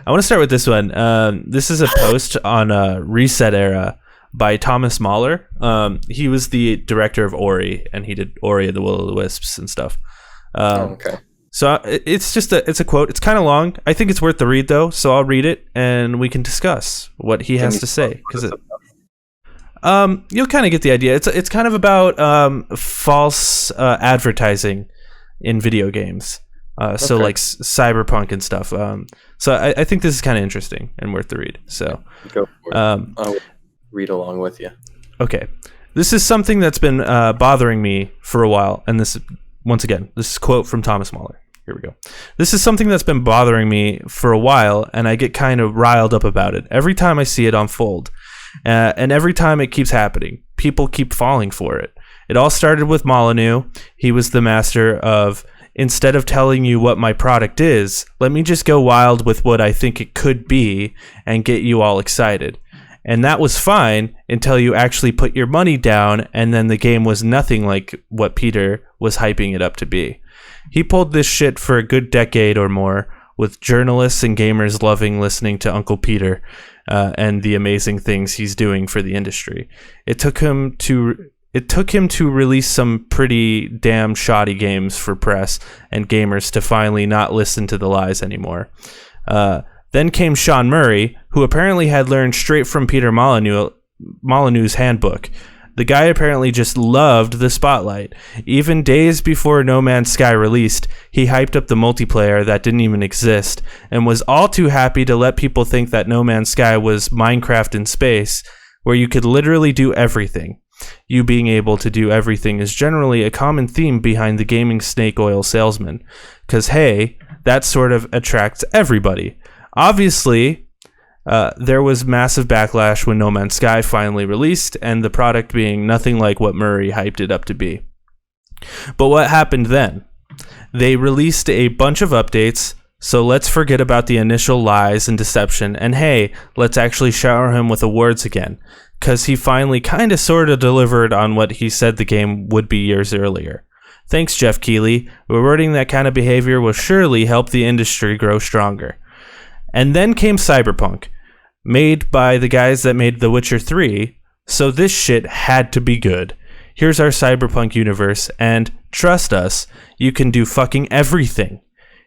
I want to start with this one. This is a post on Reset Era by Thomas Mahler. He was the director of Ori, and he did Ori and the Will of the Wisps and stuff. Okay. So it's just it's a quote. It's kind of long. I think it's worth the read though. So I'll read it and we can discuss what he has to say, because you'll kind of get the idea. It's kind of about false advertising in video games. So like Cyberpunk and stuff. So I think this is kind of interesting and worth the read. So go for it. I'll read along with you. Okay. This is something that's been bothering me for a while. And this, once again, this is a quote from Thomas Mahler. Here we go. This is something that's been bothering me for a while, and I get kind of riled up about it every time I see it unfold. And every time it keeps happening, people keep falling for it. It all started with Molyneux. He was the master of, instead of telling you what my product is, let me just go wild with what I think it could be and get you all excited. And that was fine until you actually put your money down, and then the game was nothing like what Peter was hyping it up to be. He pulled this shit for a good decade or more, with journalists and gamers loving listening to Uncle Peter and the amazing things he's doing for the industry. It took him to release some pretty damn shoddy games for press and gamers to finally not listen to the lies anymore. Then came Sean Murray, who apparently had learned straight from Peter Molyneux's handbook. The guy apparently just loved the spotlight. Even days before No Man's Sky released, he hyped up the multiplayer that didn't even exist, and was all too happy to let people think that No Man's Sky was Minecraft in space, where you could literally do everything. You being able to do everything is generally a common theme behind the gaming snake oil salesman, because hey, that sort of attracts everybody. Obviously, there was massive backlash when No Man's Sky finally released, and the product being nothing like what Murray hyped it up to be. But what happened then? They released a bunch of updates, so let's forget about the initial lies and deception, and hey, let's actually shower him with awards again, because he finally kinda sorta delivered on what he said the game would be years earlier. Thanks, Jeff Keighley. Rewarding that kind of behavior will surely help the industry grow stronger. And then came Cyberpunk, made by the guys that made The Witcher 3, so this shit had to be good. Here's our Cyberpunk universe, and trust us, you can do fucking everything.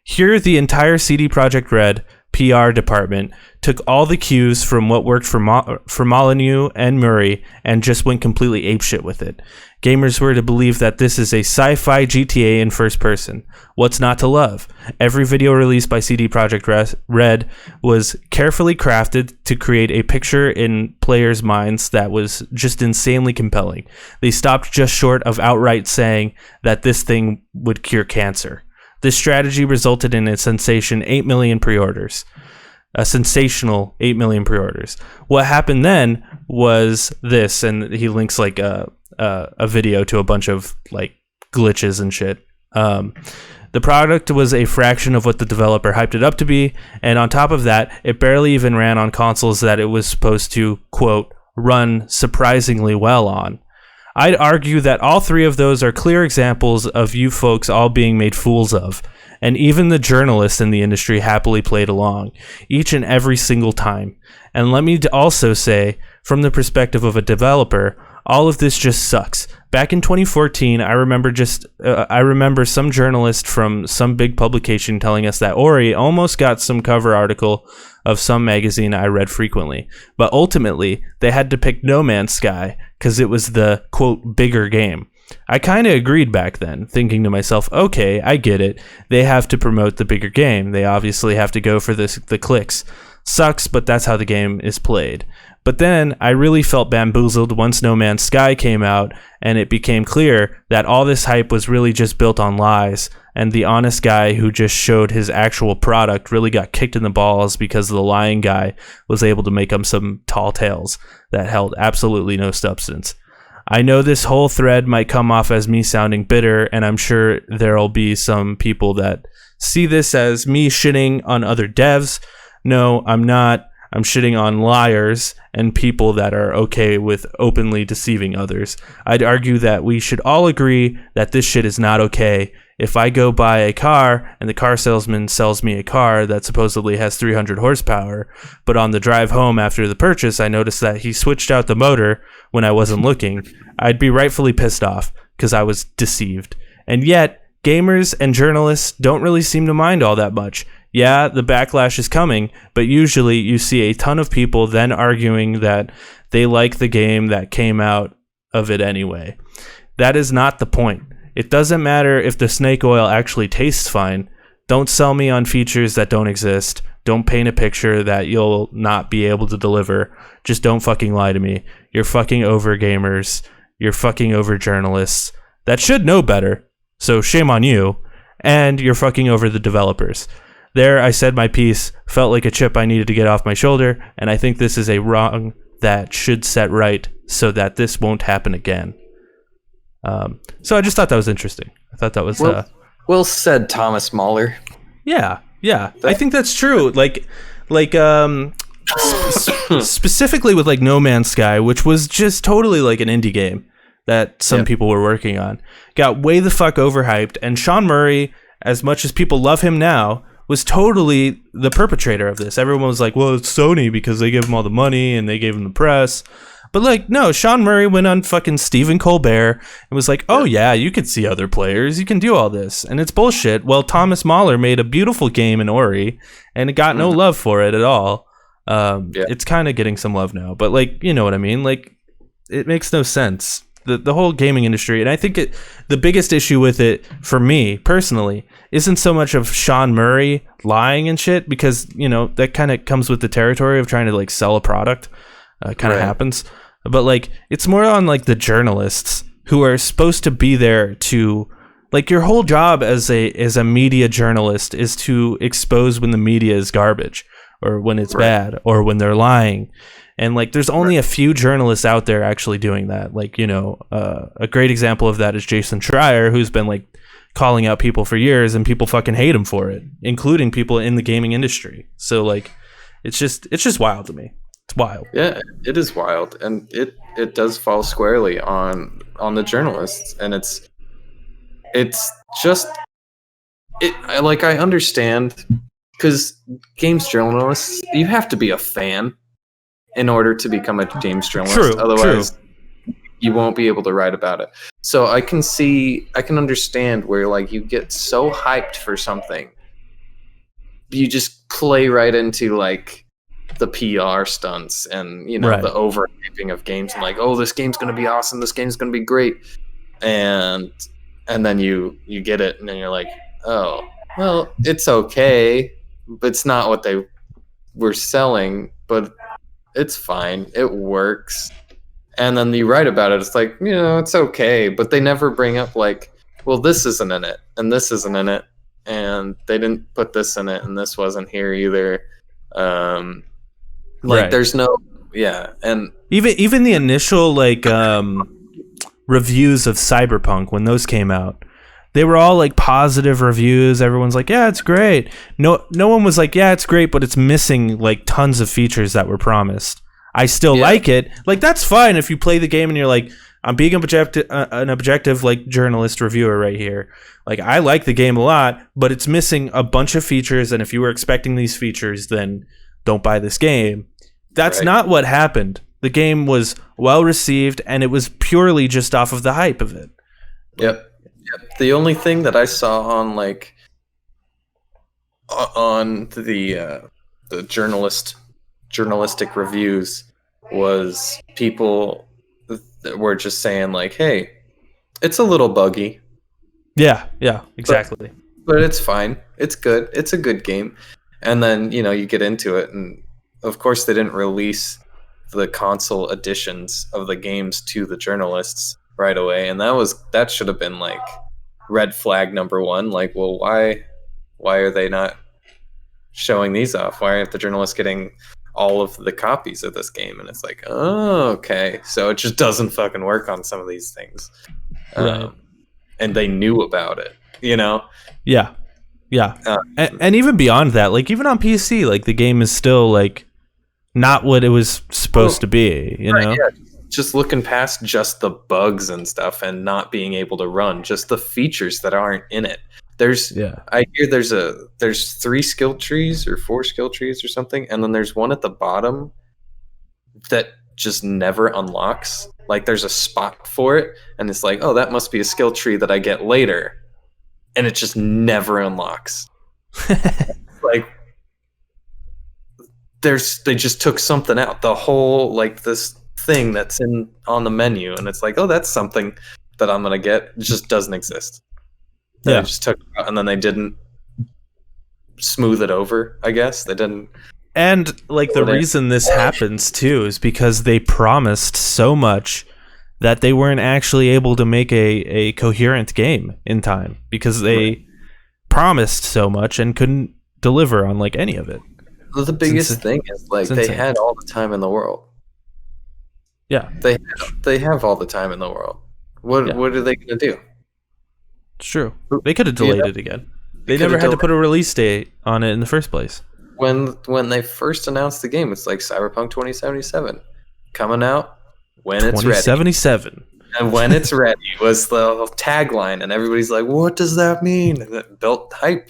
Here, the entire CD Projekt Red PR department took all the cues from what worked for Molyneux and Murray and just went completely apeshit with it. Gamers were to believe that this is a sci-fi GTA in first person. What's not to love? Every video released by CD Projekt Red was carefully crafted to create a picture in players' minds that was just insanely compelling. They stopped just short of outright saying that this thing would cure cancer. This strategy resulted in a sensational 8 million pre-orders. What happened then was this, and he links like a video to a bunch of like glitches and shit. The product was a fraction of what the developer hyped it up to be, and on top of that, it barely even ran on consoles that it was supposed to, quote, run surprisingly well on. I'd argue that all three of those are clear examples of you folks all being made fools of, and even the journalists in the industry happily played along, each and every single time. And let me also say, from the perspective of a developer, all of this just sucks. Back in 2014, I remember some journalist from some big publication telling us that Ori almost got some cover article of some magazine I read frequently, but ultimately they had to pick No Man's Sky because it was the, quote, bigger game. I kind of agreed back then, thinking to myself, okay, I get it. They have to promote the bigger game. They obviously have to go for the clicks. Sucks, but that's how the game is played. But then I really felt bamboozled once No Man's Sky came out, and it became clear that all this hype was really just built on lies, and the honest guy who just showed his actual product really got kicked in the balls because the lying guy was able to make him some tall tales that held absolutely no substance. I know this whole thread might come off as me sounding bitter, and I'm sure there'll be some people that see this as me shitting on other devs. No, I'm not. I'm shitting on liars and people that are okay with openly deceiving others. I'd argue that we should all agree that this shit is not okay. If I go buy a car and the car salesman sells me a car that supposedly has 300 horsepower, but on the drive home after the purchase, I noticed that he switched out the motor when I wasn't looking, I'd be rightfully pissed off because I was deceived. And yet, gamers and journalists don't really seem to mind all that much. Yeah, the backlash is coming, but usually you see a ton of people then arguing that they like the game that came out of it anyway. That is not the point. It doesn't matter if the snake oil actually tastes fine. Don't sell me on features that don't exist. Don't paint a picture that you'll not be able to deliver. Just don't fucking lie to me. You're fucking over gamers. You're fucking over journalists that should know better. So shame on you. And you're fucking over the developers. There, I said my piece, felt like a chip I needed to get off my shoulder, and I think this is a wrong that should set right so that this won't happen again. So I just thought that was interesting. I thought that was well said, Thomas Mahler. Yeah. I think that's true. Specifically with like No Man's Sky, which was just totally like an indie game that some people were working on, got way the fuck overhyped, and Sean Murray, as much as people love him now, was totally the perpetrator of this. Everyone was like, well, it's Sony because they gave him all the money and they gave him the press. But like, no, Sean Murray went on fucking Stephen Colbert and was like, oh yeah, you could see other players, you can do all this, and it's bullshit. Well, Thomas Mahler made a beautiful game in Ori, and it got no love for it at all. It's kind of getting some love now, but like, you know what I mean? Like, it makes no sense. The whole gaming industry, and I think the biggest issue with it, for me personally, isn't so much of Sean Murray lying and shit, because, you know, that kind of comes with the territory of trying to like sell a product. Kind of happens. But like, it's more on like the journalists who are supposed to be there to, like, your whole job as a media journalist is to expose when the media is garbage, or when it's bad, or when they're lying. And like, there's only a few journalists out there actually doing that. Like, you know, a great example of that is Jason Schreier, who's been like calling out people for years, and people fucking hate him for it, including people in the gaming industry. So like, it's just wild to me. It's wild. Yeah, it is wild, and it does fall squarely on the journalists, and it's just like, I understand, because games journalists, you have to be a fan in order to become a games journalist. Otherwise, you won't be able to write about it. So I can understand where like you get so hyped for something, you just play right into like the PR stunts and, you know, the overhyping of games, and like, oh, this game's gonna be awesome, this game's gonna be great, and then you get it, and then you're like, oh, well, it's okay, but it's not what they were selling, but it's fine, it works. And then you write about it, it's like, you know, it's okay, but they never bring up like, well, this isn't in it, and this isn't in it, and they didn't put this in it, and this wasn't here either. There's no, and even the initial like reviews of Cyberpunk, when those came out, they were all like positive reviews. Everyone's like, yeah, it's great. No one was like, yeah, it's great, but it's missing like tons of features that were promised. I still like it. Like, that's fine if you play the game and you're like, I'm being an objective like journalist reviewer right here. Like, I like the game a lot, but it's missing a bunch of features, and if you were expecting these features, then don't buy this game. That's not what happened. The game was well received, and it was purely just off of the hype of it. Yep. The only thing that I saw on like on the journalistic reviews was people that were just saying like, hey, it's a little buggy. Yeah, exactly. But it's fine. It's good. It's a good game. And then, you know, you get into it, and of course they didn't release the console editions of the games to the journalists right away, and that should have been like red flag number one. Like, well, why are they not showing these off? Why aren't the journalists getting all of the copies of this game? And it's like, oh, okay, so it just doesn't fucking work on some of these things. And they knew about it, you know? And even beyond that, like, even on PC, like, the game is still like not what it was supposed to be, you know? Yeah. Just looking past just the bugs and stuff and not being able to run, just the features that aren't in it. I hear there's 3 skill trees or 4 skill trees or something, and then there's one at the bottom that just never unlocks. Like there's a spot for it, and it's like, oh, that must be a skill tree that I get later, and it just never unlocks. Like they just took something out. The whole like this thing that's on the menu, and it's like, oh, that's something that I'm gonna get. It just doesn't exist. They just took it out, and then they didn't smooth it over. I guess they didn't. And like the reason this happens too is because they promised so much that they weren't actually able to make a coherent game in time because they promised so much and couldn't deliver on like any of it. Well, the biggest thing is like they had all the time in the world. Yeah, they have all the time in the world. What are they gonna do? It's true. They could have delayed it again. They never had to put a release date on it in the first place. When they first announced the game, it's like Cyberpunk 2077 coming out when it's ready. 2077. And when it's ready was the tagline, and everybody's like, "What does that mean?" And it built hype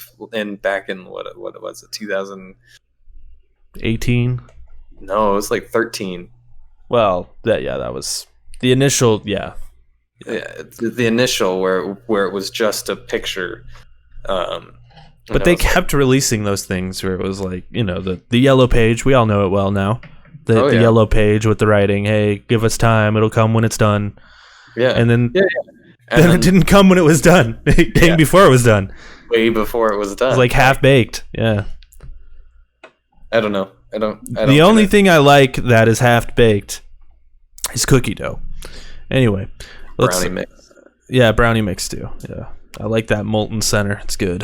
back in what was it, 2018? No, it was like 13. Well, that was the initial, Yeah, the initial where it was just a picture. But they kept releasing those things where it was like, you know, the yellow page. We all know it well now. The yellow page with the writing, hey, give us time. It'll come when it's done. Yeah. And then, then it didn't come when it was done. It came before it was done. Way before it was done. It was like half-baked. Yeah. I don't know. I don't the only thing I like that is half-baked is cookie dough. Anyway. Brownie mix. Yeah, brownie mix too. Yeah. I like that molten center. It's good.